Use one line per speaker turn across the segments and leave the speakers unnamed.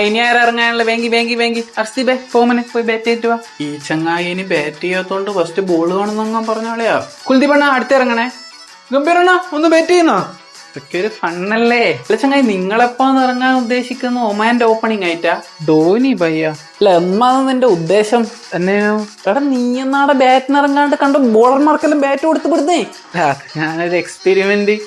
ഇനി ആരും ഇറങ്ങാനുള്ള വേങ്കി അർസിബേ ഫോമനെ പോയി ബാറ്റ് ചെയ്തിട്ട് വാ. ഈ ചങ്ങായി ഇനി ബാറ്റ് ചെയ്യാത്തോണ്ട് ഫസ്റ്റ് ബോൾ കാണുന്ന പറഞ്ഞാളെയാ. കുൽദീപണ്ണ അടുത്ത് ഇറങ്ങണേ. ഗംഭീരണ്ണ ഒന്ന് ബാറ്റ് ചെയ്യുന്നോ? ഇതൊക്കെ ഒരു ഫണ്ണല്ലേ. അല്ല ചങ്ങായി, നിങ്ങളെപ്പാന്ന് ഇറങ്ങാൻ ഉദ്ദേശിക്കുന്ന ഒമാന്റെ ഓപ്പണിംഗ് ആയിട്ടാ? ധോനി ഭയ്യ. അല്ല എന്നാണ് നിന്റെ ഉദ്ദേശം? എന്നെയോ എടാ, നീ എന്നാടെ ബാറ്റിന് ഇറങ്ങാണ്ട് കണ്ട ബോളർമാർക്കെല്ലാം ബാറ്റ് കൊടുത്ത് വിടുന്നേ. ഞാനൊരു എക്സ്പെരിമെന്റ്.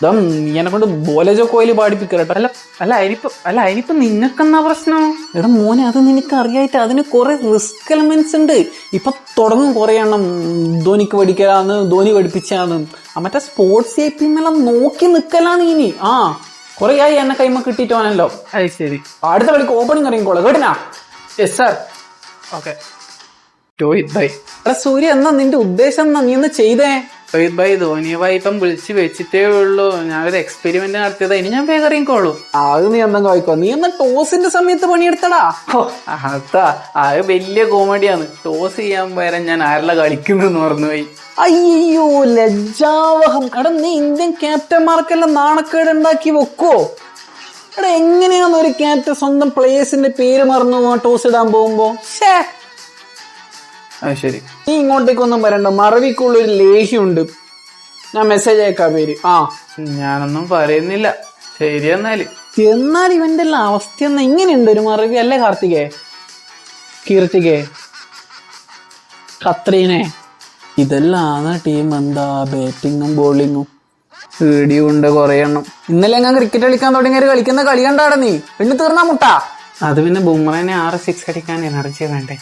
നീ എന്നെ കൊണ്ട് ബോലജോ കോയില് പാടിപ്പിക്കട്ടോ. അതിനിപ്പോ നിനക്കെന്നാ പ്രശ്നം? എടാ മോനെ, അത് നിനക്ക് അറിയായിട്ട് അതിന് കുറെ റിസ്ക് എലമെന്റ്സ് ഉണ്ട്. ഇപ്പൊ തുടങ്ങും കുറെ എണ്ണം ധോനിക്ക് പഠിക്കലാന്ന്, ധോനി പഠിപ്പിച്ചാന്ന്. മറ്റേ സ്പോർട്സ് എല്ലാം നോക്കി നിക്കലാണ് ഇനി. കുറെ ആയി എന്നെ കൈമ കിട്ടിയിട്ടാണല്ലോ. അത് ശരി, അടുത്ത കളിക്ക് ഓപ്പണിംഗ് ഇറങ്ങിക്കോളെ കേട്ടിനാ? Yes sir. Okay. Rohit bhai. എടാ സൂര്യ, എന്നാ നിന്റെ ഉദ്ദേശം എന്നാ? നീ ഒന്ന് ചെയ്തേ. രോഹിത് ഭായ്, ധോനി ഭായ് ഇപ്പം വിളിച്ച് വെച്ചിട്ടേ ഉള്ളൂ. ഞാനൊരു എക്സ്പെരിമെന്റ് നടത്തിയതാ. ഇനി ഞാൻ വേഗം ഇറങ്ങിക്കോളൂ. അത് നീ എന്താ വായിക്കോ? നീ എന്നാ ടോസിന്റെ സമയത്ത് പണിയെടുത്തടാ. അതാ, അത് വലിയ കോമഡിയാണ്. ടോസ് ചെയ്യാൻ പകരം ഞാൻ ആരെല്ലാം കളിക്കുന്നെന്ന് മറന്നുപോയി. അയ്യോ ലജ്ജാവഹം. എടാ നീ ഇന്ത്യൻ ക്യാപ്റ്റന്മാർക്കെല്ലാം നാണക്കേട് ഉണ്ടാക്കി വെക്കോ? എടാ എങ്ങനെയാന്ന് ഒരു ക്യാപ്റ്റൻ സ്വന്തം പ്ലേയേഴ്സിന്റെ പേര് മറന്നു ടോസ് ഇടാൻ പോകുമ്പോ? ശരി, നീ ഇങ്ങോട്ടേക്കൊന്നും വരണ്ട. മറവിക്കുള്ളൊരു ലേഹ്യമുണ്ട്. ഞാൻ മെസ്സേജ് അയക്കാം പേര്. ഞാനൊന്നും പറയുന്നില്ല. ശരി എന്നാൽ ഇവന്റെ എല്ലാം അവസ്ഥ എന്നാ ഇങ്ങനെയുണ്ട് ഒരു മറവി അല്ലേ? കീർത്തികേ, ഖത്രീനെ, ഇതെല്ലാം ടീം എന്താ ബാറ്റിങ്ങും ബോളിങ്ങും വീഡിയോണ്ട് കുറെ എണ്ണം. ഇന്നലെ ഞാൻ ക്രിക്കറ്റ് കളിക്കാൻ തുടങ്ങിയ കളിക്കുന്ന കളി കണ്ടാടാ നീ. പിന്നെ തീർന്നാ മുട്ടാ. അത് പിന്നെ ബുംറേനെ 6 6 അടിക്കാൻ എനർജി വേണ്ടേ?